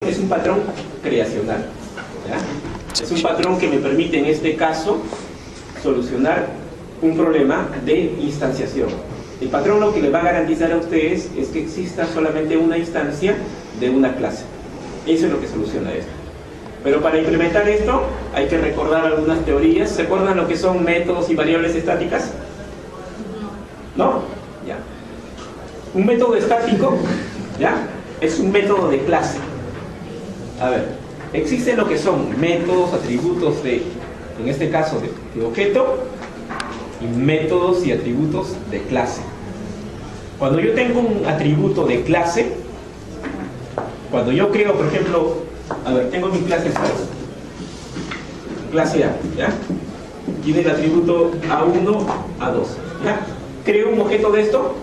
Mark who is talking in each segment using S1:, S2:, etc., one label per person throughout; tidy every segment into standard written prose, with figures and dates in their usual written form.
S1: Es un patrón creacional, ¿ya? Es un patrón que me permite en este caso solucionar un problema de instanciación. El patrón lo que les va a garantizar a ustedes es que exista solamente una instancia de una clase. Eso es lo que soluciona esto. Pero para implementar esto hay que recordar algunas teorías. ¿Se acuerdan lo que son métodos y variables estáticas? ¿No? Ya. Un método estático, ¿ya?, es un método de clase. A ver, existen lo que son métodos, atributos de, en este caso, de objeto, y métodos y atributos de clase. Cuando yo tengo un atributo de clase, cuando yo creo, por ejemplo, a ver, tengo mi clase clase A, ¿ya? Tiene el atributo A1, A2, ¿ya? Creo un objeto de esto,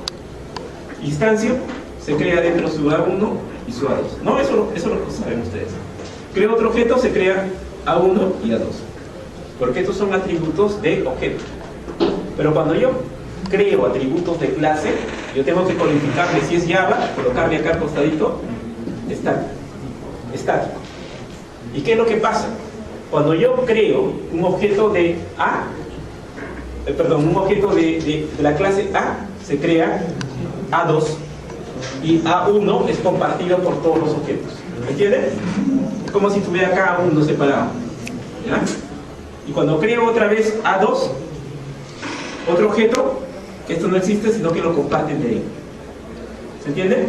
S1: instancio, se crea dentro su A1 y su A2. No, eso lo saben ustedes. Creo otro objeto, se crea A1 y A2. Porque estos son atributos de objeto. Pero cuando yo creo atributos de clase, yo tengo que codificarle, si es Java, colocarle acá al costadito estático. ¿Y qué es lo que pasa? Cuando yo creo un objeto de A, un objeto de la clase A, se crea A2 y A1 es compartido por todos los objetos. ¿Me entienden? Es como si tuviera acá A1 separado, ¿ya? Y cuando creo otra vez A2, otro objeto, esto no existe sino que lo comparten de ahí. ¿Se entiende?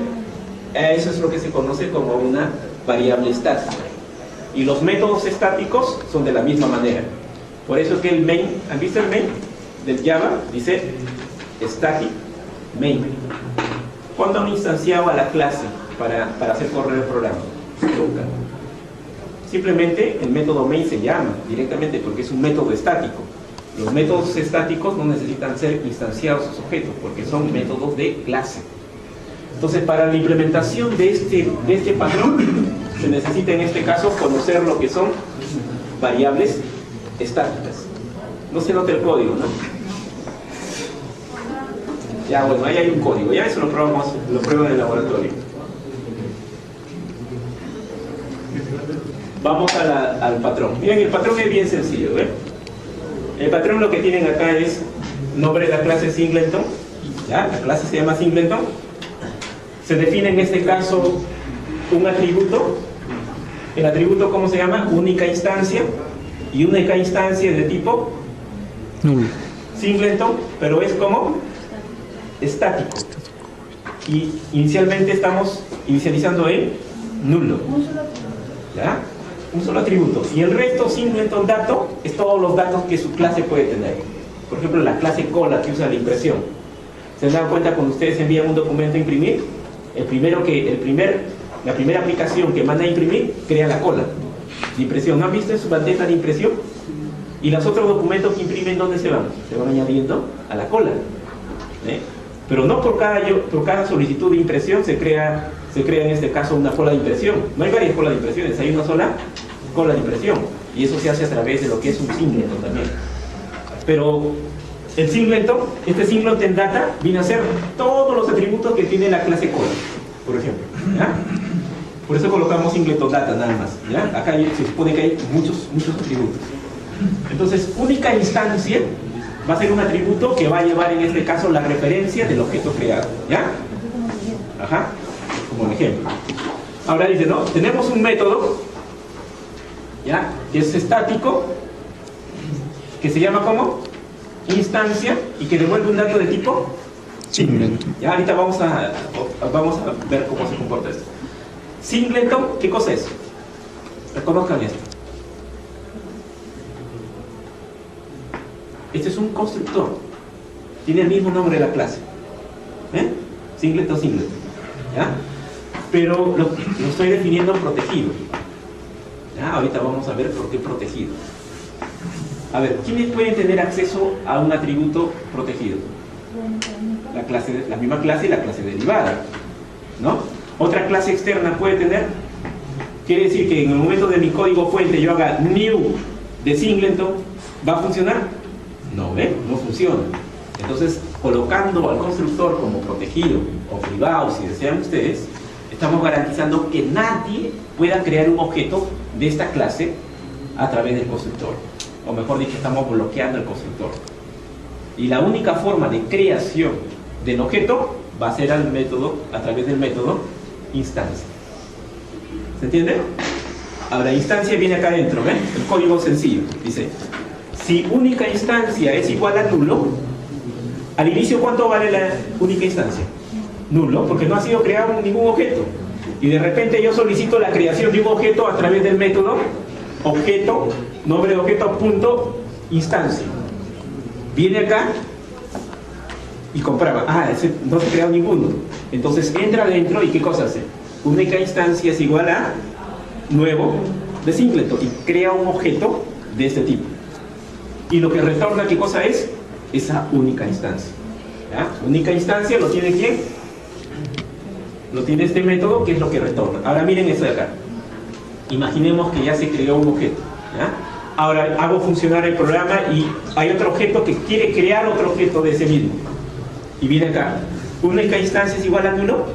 S1: Eso es lo que se conoce como una variable estática. Y los métodos estáticos son de la misma manera. Por eso es que el main, ¿han visto el main del Java? Dice static main. ¿Cuándo han instanciado a la clase para hacer correr el programa? Nunca. Simplemente el método main se llama directamente porque es un método estático. Los métodos estáticos no necesitan ser instanciados sus objetos porque son métodos de clase. Entonces, para la implementación de este patrón se necesita en este caso conocer lo que son variables estáticas. No se nota el código, ¿no? Ya, bueno, ahí hay un código, ya eso lo pruebo en el laboratorio. Vamos al patrón. Miren, el patrón es bien sencillo, ¿eh? El patrón lo que tienen acá es nombre de la clase Singleton, ¿ya? La clase se llama Singleton. Se define en este caso un atributo. El atributo, ¿cómo se llama? Única instancia. Y única instancia de tipo nulo. Singleton, pero es como estático. Y inicialmente estamos inicializando en nulo. ¿Ya? Un solo atributo. Y el resto, Singleton dato, es todos los datos que su clase puede tener. Por ejemplo, la clase cola que usa la impresión. ¿Se dan cuenta cuando ustedes envían un documento a imprimir? La primera aplicación que manda a imprimir crea la cola de impresión. ¿No han visto en su bandeja de impresión? Y los otros documentos que imprimen, ¿dónde se van? Se van añadiendo a la cola. Pero no por cada solicitud de impresión se crea en este caso una cola de impresión. No hay varias colas de impresiones, hay una sola cola de impresión. Y eso se hace a través de lo que es un singleton también. Pero el singleton, este singleton data, viene a ser todos los atributos que tiene la clase cola, por ejemplo, ¿ya? Por eso colocamos singleton data nada más, ¿ya? Acá se supone que hay muchos atributos. Entonces, única instancia va a ser un atributo que va a llevar en este caso la referencia del objeto creado, ¿ya? Ajá, como ejemplo. Ahora dice, ¿no? Tenemos un método, ¿ya?, que es estático, que se llama ¿cómo? Instancia, y que devuelve un dato de tipo singleton. Ya, ahorita vamos a ver cómo se comporta esto. Singleton, ¿qué cosa es? Reconozcan esto. Este es un constructor. Tiene el mismo nombre de la clase. Singleton. ¿Ya? Pero lo estoy definiendo protegido. ¿Ya? Ahorita vamos a ver por qué protegido. A ver, ¿quiénes pueden tener acceso a un atributo protegido? La misma clase y la clase derivada, ¿no? Otra clase externa puede tener. Quiere decir que en el momento de mi código fuente yo haga new de Singleton, ¿va a funcionar? No, no funciona. Entonces, colocando al constructor como protegido o privado, si desean ustedes, Estamos garantizando que nadie pueda crear un objeto de esta clase a través del constructor. O mejor dicho, estamos bloqueando el constructor. Y la única forma de creación del objeto va a ser a través del método instancia. ¿Se entiende? Ahora, instancia viene acá adentro, ¿ven? El código sencillo. Dice, si única instancia es igual a nulo, al inicio, ¿cuánto vale la única instancia? Nulo, porque no ha sido creado ningún objeto. Y de repente yo solicito la creación de un objeto a través del método objeto, nombre de objeto, punto, instancia. Viene acá y comprueba, no se ha creado ninguno. Entonces entra adentro y ¿qué cosa hace? Única instancia es igual a nuevo de singleton y crea un objeto de este tipo. Y lo que retorna, ¿qué cosa es? Esa única instancia. ¿Ya? Única instancia lo tiene ¿quién? Lo tiene este método, que es lo que retorna. Ahora miren esto de acá. Imaginemos que ya se creó un objeto. ¿Ya? Ahora hago funcionar el programa y hay otro objeto que quiere crear otro objeto de ese mismo. Y viene acá. ¿Única instancia es igual a nulo?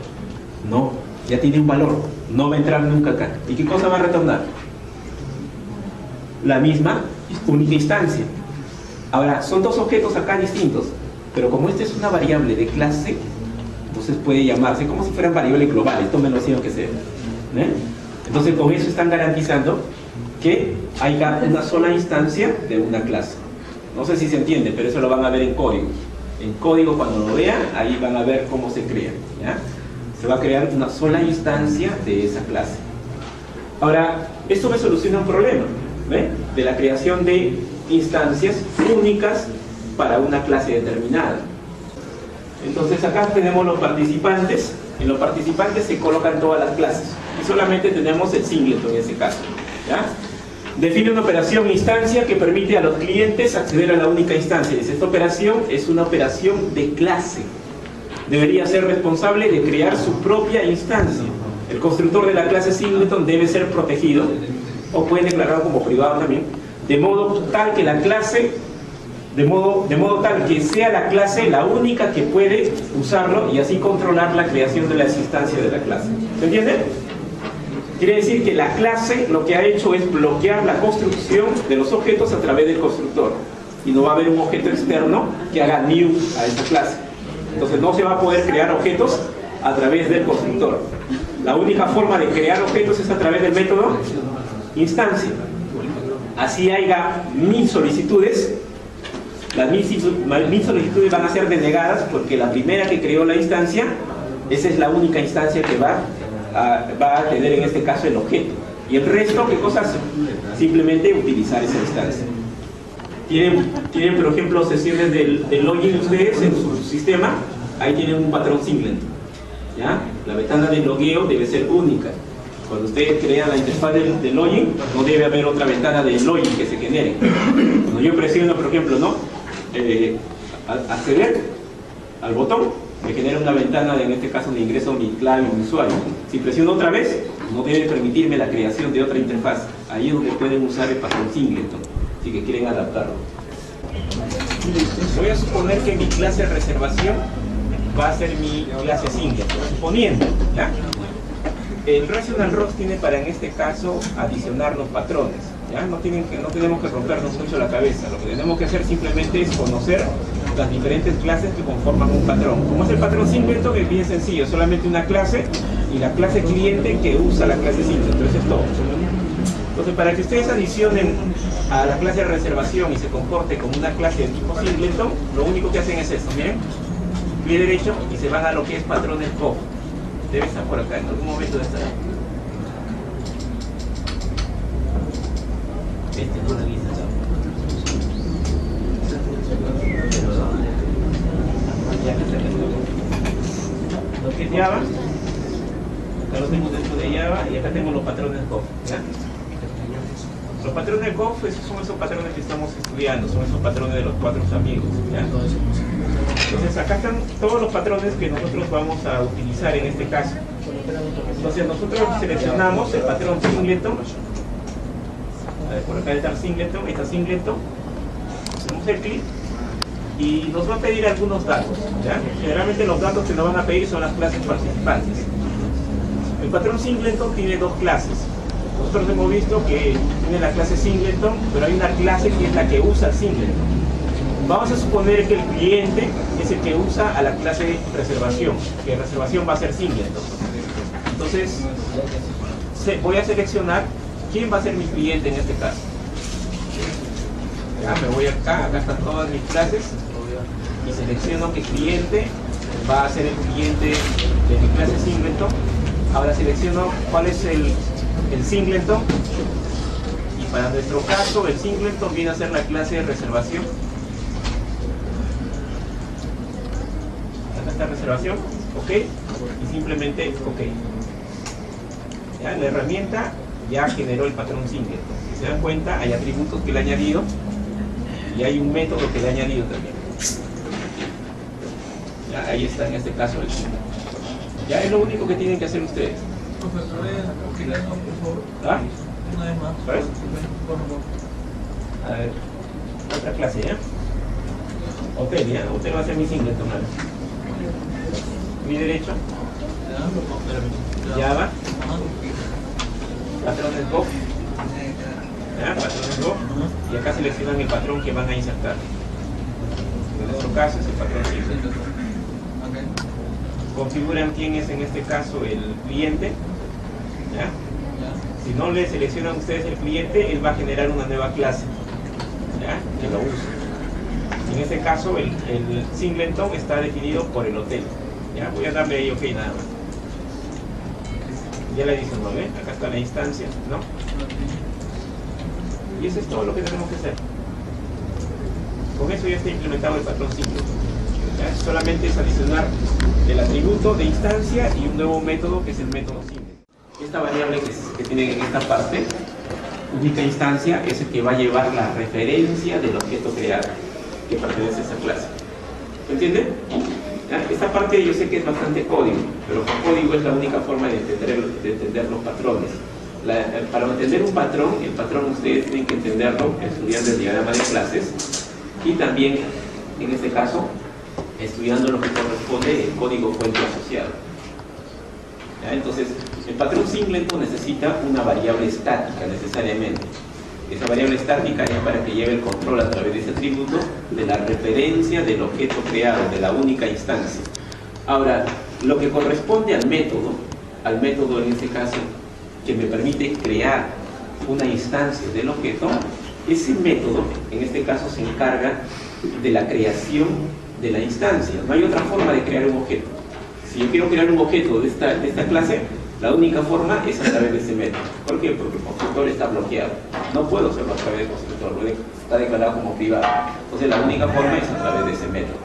S1: No, ya tiene un valor. No va a entrar nunca acá. ¿Y qué cosa va a retornar? La misma única instancia. Ahora, son dos objetos acá distintos, pero como esta es una variable de clase, entonces puede llamarse como si fueran variables globales, tómenlo así aunque sea. Entonces con eso están garantizando que haya una sola instancia de una clase. No sé si se entiende, pero eso lo van a ver en código. En código, cuando lo vean, ahí van a ver cómo se crea, ¿ya? Se va a crear una sola instancia de esa clase. Ahora, esto me soluciona un problema, ¿ve? De la creación de instancias únicas para una clase determinada. Entonces acá tenemos los participantes. En los participantes se colocan todas las clases y solamente tenemos el singleton en ese caso, ¿ya? Define una operación instancia que permite a los clientes acceder a la única instancia. Dice, esta operación es una operación de clase. Debería ser responsable de crear su propia instancia. El constructor de la clase singleton debe ser protegido, o puede declararlo como privado también, de modo tal que la clase, de modo tal que sea la clase la única que puede usarlo y así controlar la creación de las instancias de la clase. ¿Se entiende? Quiere decir que la clase lo que ha hecho es bloquear la construcción de los objetos a través del constructor. Y no va a haber un objeto externo que haga new a esa clase. Entonces no se va a poder crear objetos a través del constructor. La única forma de crear objetos es a través del método instancia. Así haya 1000 solicitudes, las 1000 solicitudes van a ser denegadas porque la primera que creó la instancia, esa es la única instancia que va a tener en este caso el objeto. Y el resto, ¿qué cosas? Simplemente utilizar esa instancia. Tienen por ejemplo, sesiones del login ustedes en su sistema, ahí tienen un patrón singleton, ¿ya? La ventana de logueo debe ser única. Cuando ustedes crean la interfaz de login, no debe haber otra ventana de login que se genere. Cuando yo presiono, por ejemplo, ¿no? Acceder al botón, me genera una ventana de, en este caso, de ingreso mi clave y mi usuario. Si presiono otra vez, no debe permitirme la creación de otra interfaz. Ahí es donde pueden usar el patrón singleton, si que quieren adaptarlo. Voy a suponer que mi clase de reservación va a ser mi clase singleton, suponiendo, ¿ya? El Rational Rox tiene para, en este caso, adicionar los patrones, ¿ya? No tenemos que rompernos mucho la cabeza. Lo que tenemos que hacer simplemente es conocer las diferentes clases que conforman un patrón. Como es el patrón singleton, es bien sencillo, solamente una clase y la clase cliente que usa la clase singleton. Eso es todo. Entonces, para que ustedes adicionen a la clase de reservación y se comporte como una clase de tipo singleton, lo único que hacen es esto, miren, clic derecho y se van a lo que es patrones COF. Debe estar por acá, en algún momento de estar. No la vista, lo que es Java, acá lo tengo dentro de Java y acá tengo los patrones COF, ¿ya? Los patrones COF son esos patrones que estamos estudiando, son esos patrones de los 4 amigos, ¿ya? Entonces acá están todos los patrones que nosotros vamos a utilizar en este caso. Entonces nosotros seleccionamos el patrón singleton. Por acá está singleton, hacemos el clic y nos va a pedir algunos datos, ¿ya? Generalmente los datos que nos van a pedir son las clases participantes. El patrón singleton tiene dos clases. Nosotros hemos visto que tiene la clase singleton, pero hay una clase que es la que usa el singleton. Vamos a suponer que el cliente es el que usa a la clase reservación, que reservación va a ser singleton. Entonces, voy a seleccionar quién va a ser mi cliente en este caso. Ya, me voy acá están todas mis clases y selecciono que cliente va a ser el cliente de mi clase singleton. Ahora selecciono cuál es el singleton, y para nuestro caso el singleton viene a ser la clase de reservación. Acá está reservación, ok, y simplemente ok. Ya, la herramienta ya generó el patrón singleton. Si se dan cuenta, hay atributos que le he añadido y hay un método que le he añadido también. Ya, ahí está en este caso el singleton. Ya es lo único que tienen que hacer ustedes.
S2: Profesor, por favor.
S1: ¿Ah?
S2: Una vez más.
S1: ¿Sabes?
S2: Por favor.
S1: A ver, otra clase, ¿ya? Hotel, ¿ya? Hotel va a ser mi singleton, ¿vale? Mi derecho. Java. Patrones Go. ¿Ya? Patrones Go. Y acá seleccionan el patrón que van a insertar. En nuestro caso es el patrón singleton. Configuran quién es en este caso el cliente. ¿Ya? Si no le seleccionan ustedes el cliente, él va a generar una nueva clase, ¿ya? Que lo use. En este caso el singleton está definido por el hotel. ¿Ya? Voy a darle ahí ok nada más. Ya le dicen, ¿no? ¿Ve? Acá está la instancia, ¿no? Y eso es todo lo que tenemos que hacer. Con eso ya está implementado el patrón singleton. ¿Ya? Solamente es adicionar el atributo de instancia y un nuevo método que es el método singleton. Esta variable que tiene en esta parte, única instancia, es el que va a llevar la referencia del objeto creado que pertenece a esa clase. ¿Se entiende? ¿Ya? Esta parte yo sé que es bastante código, pero con código es la única forma de entender los patrones. Para entender un patrón, el patrón ustedes tienen que entenderlo estudiando el diagrama de clases y también, en este caso, estudiando lo que corresponde el código fuente asociado. ¿Ya? Entonces, el patrón singleton necesita una variable estática necesariamente. Esa variable estática es para que lleve el control a través de ese atributo de la referencia del objeto creado, de la única instancia. Ahora, lo que corresponde al método en este caso, que me permite crear una instancia del objeto, ese método, en este caso, se encarga de la creación de la instancia. No hay otra forma de crear un objeto. Si yo quiero crear un objeto de esta clase, la única forma es a través de ese método. ¿Por qué? Porque el constructor está bloqueado. No puedo hacerlo a través del constructor, está declarado como privado. Entonces la única forma es a través de ese método.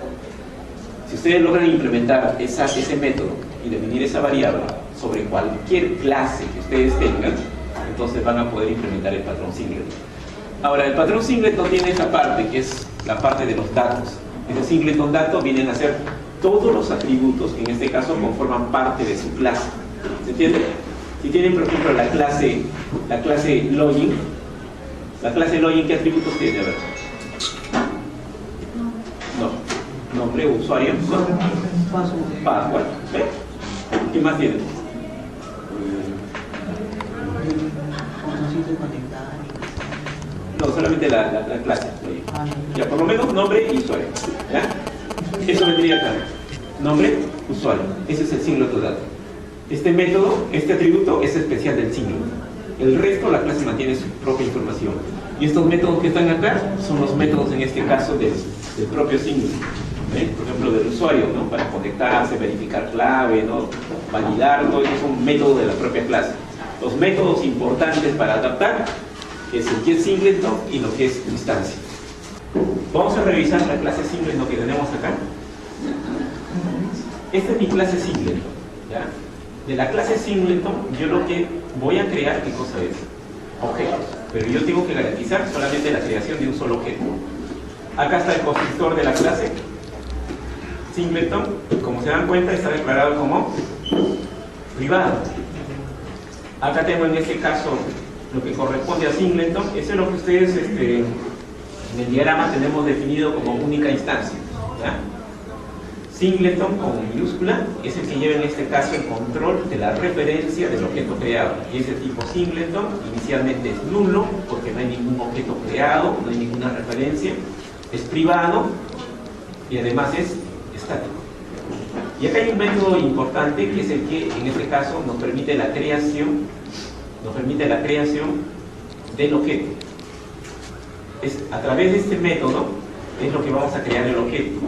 S1: Si ustedes logran implementar ese método y definir esa variable sobre cualquier clase que ustedes tengan, entonces van a poder implementar el patrón singleton. Ahora, el patrón singleton tiene esa parte, que es la parte de los datos. Ese singleton dato vienen a ser todos los atributos que en este caso conforman parte de su clase. ¿Se entiende? Si tienen, por ejemplo, la clase login, ¿qué atributos tiene? A ver. No. Nombre, usuario, password. ¿Ve? ¿Qué más tiene? No, solamente la clase. Ya, por lo menos nombre y usuario. ¿Ya? Eso vendría acá. Nombre, usuario. Ese es el singleton dato. Este método, este atributo es especial del singleton. El resto, la clase mantiene su propia información. Y estos métodos que están acá son los métodos, en este caso, del propio singleton. Por ejemplo, del usuario, ¿no? Para conectarse, verificar clave, ¿no? Validar, todo eso es un método de la propia clase. Los métodos importantes para adaptar es el que es singleton y lo que es instancia. Vamos a revisar la clase singleton que tenemos acá. Esta es mi clase singleton, ¿ya? De la clase singleton, yo lo que voy a crear, ¿qué cosa es? Objetos. Pero yo tengo que garantizar solamente la creación de un solo objeto. Acá está el constructor de la clase singleton. Como se dan cuenta, está declarado como privado. Acá tengo en este caso lo que corresponde a singleton. Eso es lo que ustedes en el diagrama tenemos definido como única instancia, ¿ya? Singleton con minúscula es el que lleva en este caso el control de la referencia del objeto creado. Y ese tipo Singleton inicialmente es nulo porque no hay ningún objeto creado, no hay ninguna referencia, es privado y además es estático. Y acá hay un método importante que es el que en este caso nos permite la creación del objeto. Es a través de este método es lo que vamos a crear el objeto.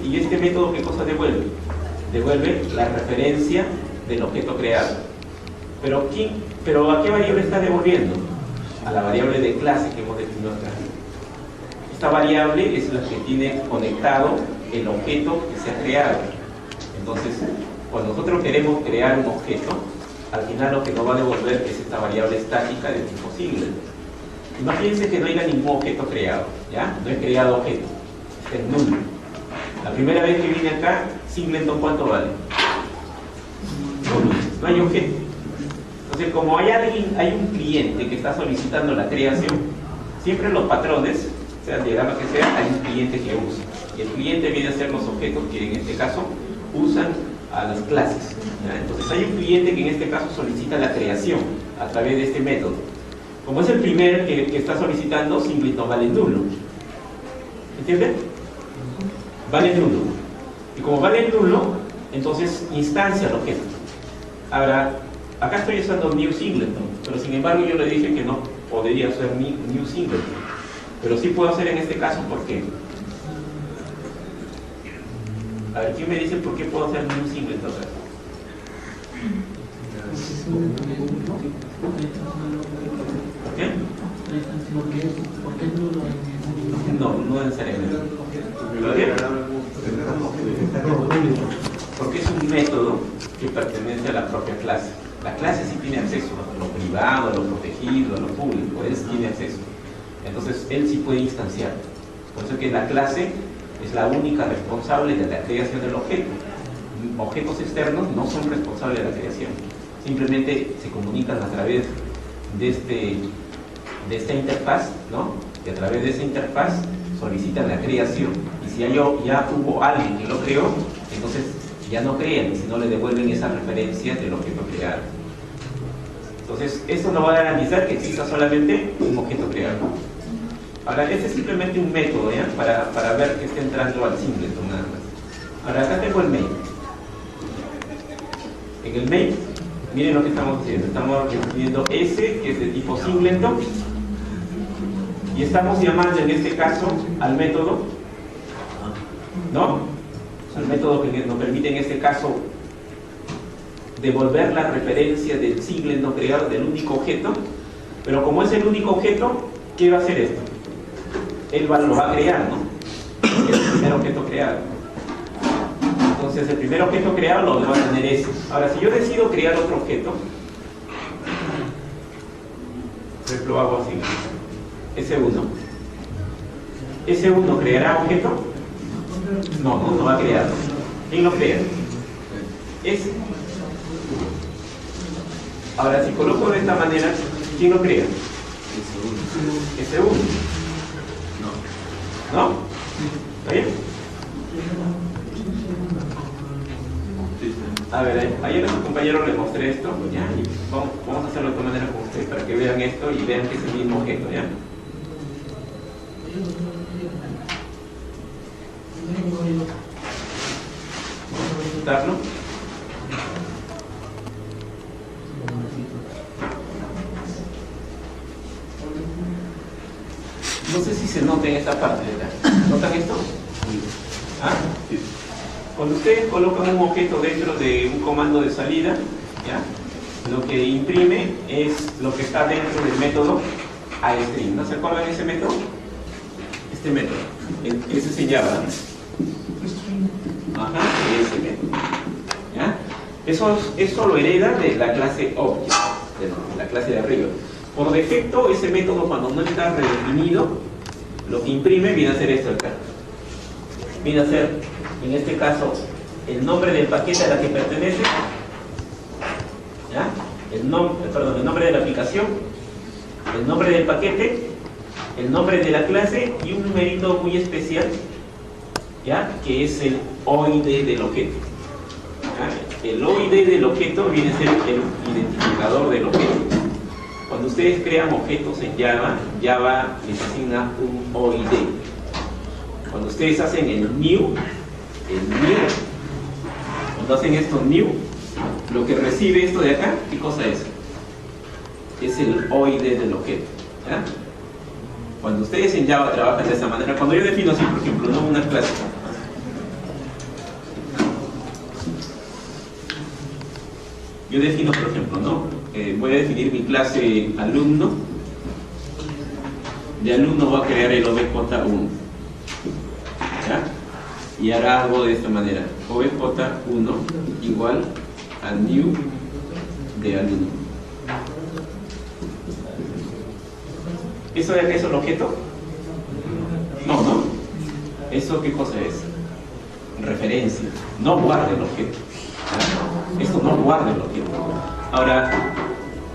S1: Y este método, ¿qué cosa devuelve? Devuelve la referencia del objeto creado. Pero ¿a qué variable está devolviendo? A la variable de clase que hemos definido acá. Esta variable es la que tiene conectado el objeto que se ha creado. Entonces, cuando nosotros queremos crear un objeto, al final lo que nos va a devolver es esta variable estática de tipo singleton. Imagínense que no haya ningún objeto creado, ¿ya? No he creado objeto, está en nulo. La primera vez que vine acá, singleton, ¿cuánto vale? No hay objeto. Entonces, como hay un cliente que está solicitando la creación, siempre los patrones, sean diagrama que sea, hay un cliente que usa. Y el cliente viene a ser los objetos que en este caso usan a las clases, ¿ya? Entonces hay un cliente que en este caso solicita la creación a través de este método. Como es el primer que está solicitando, singleton vale nulo. ¿Entienden? Vale nulo. Y como vale nulo, entonces instancia el objeto. Ahora, acá estoy usando new singleton, pero sin embargo yo le dije que no podría usar new singleton. Pero sí puedo hacer en este caso, ¿por qué? A ver, ¿quién me dice por qué puedo hacer new singleton? ¿Por qué? No necesariamente. ¿Por qué? Porque es un método que pertenece a la propia clase. La clase sí tiene acceso a lo privado, a lo protegido, a lo público. Él sí tiene acceso. Entonces, él sí puede instanciar. Por eso que la clase es la única responsable de la creación del objeto. Objetos externos no son responsables de la creación. Simplemente se comunican a través de esta interfaz, ¿no? Y a través de esa interfaz solicitan la creación. Y si ya hubo alguien que lo creó, entonces ya no crean, sino le devuelven esa referencia del objeto creado. Entonces, esto no va a garantizar que exista solamente un objeto creado. Ahora, este es simplemente un método, ¿ya? Para ver que esté entrando al singleton nada más. Ahora, acá tengo el main. En el main, miren lo que estamos haciendo. Estamos definiendo S, que es de tipo singleton. Y estamos llamando en este caso al método, ¿no? Al método que nos permite en este caso devolver la referencia del singleton creado, del único objeto. Pero como es el único objeto, ¿qué va a hacer esto? Él lo va a crear, ¿no? Es el primer objeto creado. Entonces el primer objeto creado lo va a tener ese. Ahora, si yo decido crear otro objeto, lo hago así. S1 creará objeto. No va a crear. ¿Quién lo crea? S. Ahora, si coloco de esta manera, ¿quién lo crea? S1. ¿No? ¿Está bien? A ver, ayer a su compañero le mostré esto, ¿ya? Y vamos a hacerlo de otra manera con ustedes para que vean esto y vean que es el mismo objeto, ¿ya? Vamos a quitarlo. No sé si se nota en esta parte de acá. ¿Notan esto? ¿Ah? Cuando ustedes colocan un objeto dentro de un comando de salida, ¿ya? Lo que imprime es lo que está dentro del método aString. ¿No se acuerdan de ese método? Este método. Ese se llama. Ajá, ese método. ¿Ya? Eso lo hereda de la clase Object, de la clase de arriba. Por defecto, ese método, cuando no está redefinido, lo que imprime viene a ser esto acá. Viene a ser, en este caso, el nombre del paquete a la que pertenece, ¿ya? El nombre de la aplicación, el nombre del paquete, el nombre de la clase y un numerito muy especial ¿ya? Que es el OID del objeto. ¿Ya? El OID del objeto viene a ser el identificador del objeto. Cuando ustedes crean objetos en Java, Java les asigna un OID. Cuando ustedes hacen el new, cuando hacen esto new, lo que recibe esto de acá, ¿qué cosa es? Es el OID del objeto. ¿Ya? Cuando ustedes en Java trabajan de esa manera, cuando yo defino así, por ejemplo, no una clase, yo defino, por ejemplo, ¿no? Voy a definir mi clase alumno. De alumno voy a crear el obj1. ¿Ya? Y ahora hago de esta manera: obj1 igual a new de alumno. ¿Eso de acá es un objeto? No, no. ¿Eso qué cosa es? Referencia. No guarda el objeto. ¿Ya? Esto no guarda el objeto. Ahora,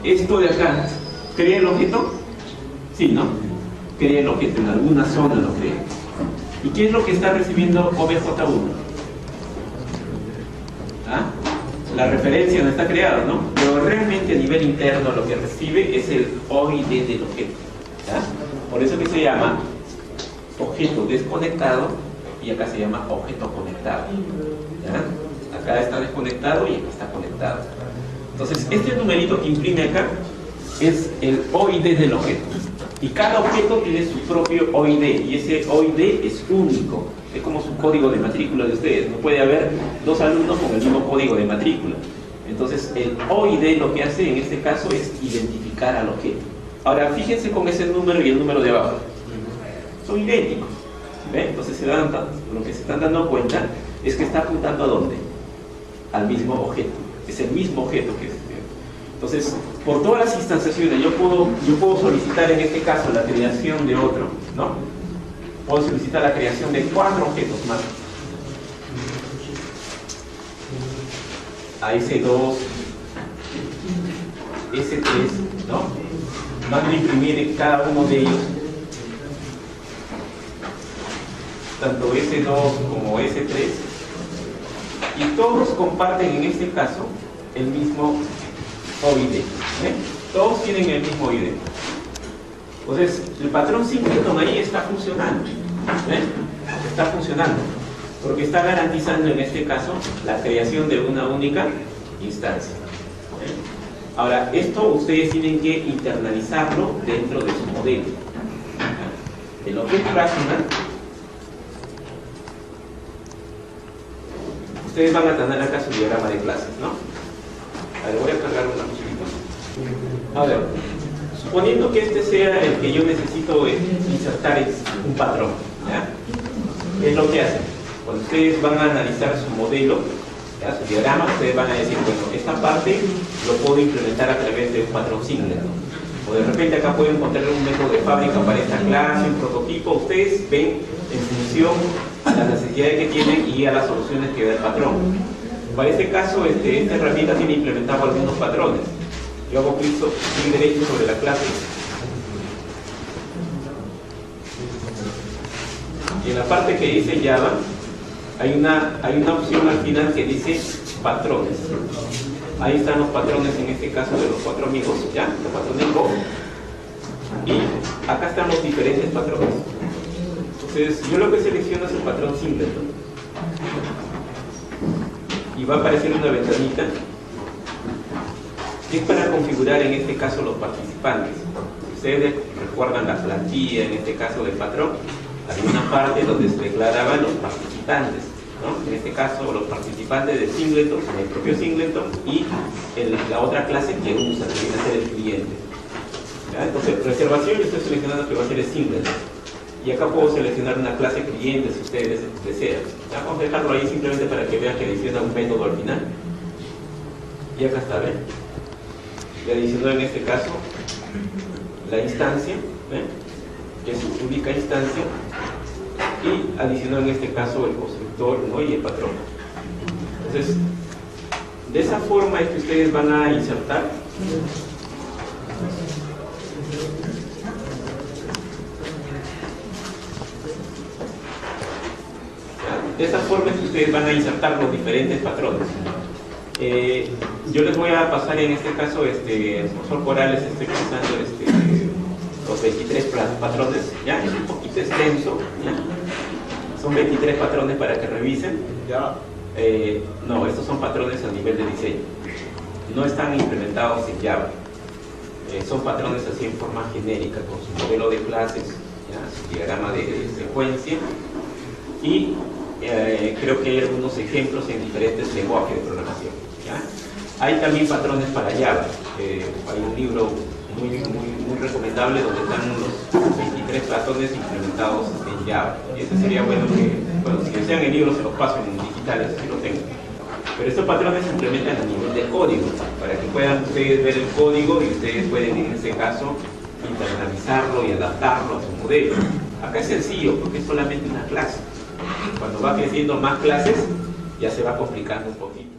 S1: esto de acá, ¿crea el objeto? Sí, ¿no? Crea el objeto, en alguna zona lo crea. ¿Y qué es lo que está recibiendo obj1? ¿Ah? La referencia no está creada, ¿no? Pero realmente a nivel interno lo que recibe es el OID del objeto. ¿Ya? Por eso que se llama objeto desconectado y acá se llama objeto conectado. ¿Ya? Acá está desconectado y acá está conectado. Entonces, este numerito que imprime acá es el OID del objeto. Y cada objeto tiene su propio OID, y ese OID es único. Es como su código de matrícula de ustedes. No puede haber dos alumnos con el mismo código de matrícula. Entonces, el OID lo que hace en este caso es identificar al objeto. Ahora, fíjense con ese número y el número de abajo. Son idénticos. ¿Ven? Entonces, lo que se están dando cuenta es que está apuntando ¿a dónde? Al mismo objeto. Es el mismo objeto que es. Entonces, por todas las instanciaciones, yo puedo solicitar en este caso la creación de otro, ¿no? Puedo solicitar la creación de 4 objetos más. A S2, S3, ¿no? Mando a imprimir en cada uno de ellos, tanto S2 como S3, y todos comparten en este caso el mismo OID. Todos tienen el mismo OID. Entonces, el patrón singleton ahí está funcionando. Está funcionando, porque está garantizando en este caso la creación de una única instancia. Ahora, esto ustedes tienen que internalizarlo dentro de su modelo. El Object Rational, ustedes van a tener acá su diagrama de clases, ¿no? A ver, voy a cargar una cosita. A ver, suponiendo que este sea el que yo necesito insertar un patrón, ¿ya? ¿Qué es lo que hacen? Cuando ustedes van a analizar su modelo, ¿ya? Su diagrama, ustedes van a decir, bueno, esta parte lo puedo implementar a través de un patrón singleton. O de repente acá puedo encontrar un método de fábrica para esta clase, un prototipo. Ustedes ven en función a las necesidades que tienen y a las soluciones que da el patrón. Para este caso, esta herramienta tiene implementado algunos patrones. Yo hago clic derecho sobre la clase. Y en la parte que dice Java, hay una opción al final que dice patrones. Ahí están los patrones, en este caso de los 4 amigos, ¿ya? Los patrones Go. Y acá están los diferentes patrones. Entonces, yo lo que selecciono es el patrón singleton. Y va a aparecer una ventanita que es para configurar en este caso los participantes. Ustedes recuerdan la plantilla en este caso del patrón. Había una parte donde se declaraban los participantes, ¿no? En este caso los participantes del singleton, el propio singleton, y la otra clase que usa, que viene a ser el cliente. ¿Ya? Entonces, reservación, yo estoy seleccionando que va a ser el singleton. Y acá puedo seleccionar una clase cliente si ustedes desean. ¿Ya? Vamos a dejarlo ahí simplemente para que vean que adiciona un método al final. Y acá está, ¿ven? Le adicionó en este caso la instancia, ¿ven? Que es su única instancia, y adicionó en este caso el constructor, ¿no? Y el patrón. Entonces, de esa forma es que ustedes van a insertar de esa forma es que ustedes van a insertar los diferentes patrones. Yo les voy a pasar en este caso, el profesor Corales, estoy pasando los 23 patrones, ¿ya? Es un poquito extenso, ¿ya? Son 23 patrones para que revisen.
S3: Ya.
S1: No, estos son patrones a nivel de diseño. No están implementados en Java. Son patrones así en forma genérica, con su modelo de clases, ¿ya? Su diagrama de secuencia. Y creo que hay algunos ejemplos en diferentes lenguajes de programación, ¿ya? Hay también patrones para Java. Hay un libro muy recomendable donde están los 23 patrones implementados en Java. Y eso sería bueno que, bueno, si desean el libro se los paso en digitales, así lo tengo. Pero estos patrones se implementan a nivel de código, para que puedan ustedes ver el código y ustedes pueden en ese caso internalizarlo y adaptarlo a su modelo. Acá es sencillo porque es solamente una clase. Cuando va creciendo más clases ya se va complicando un poquito.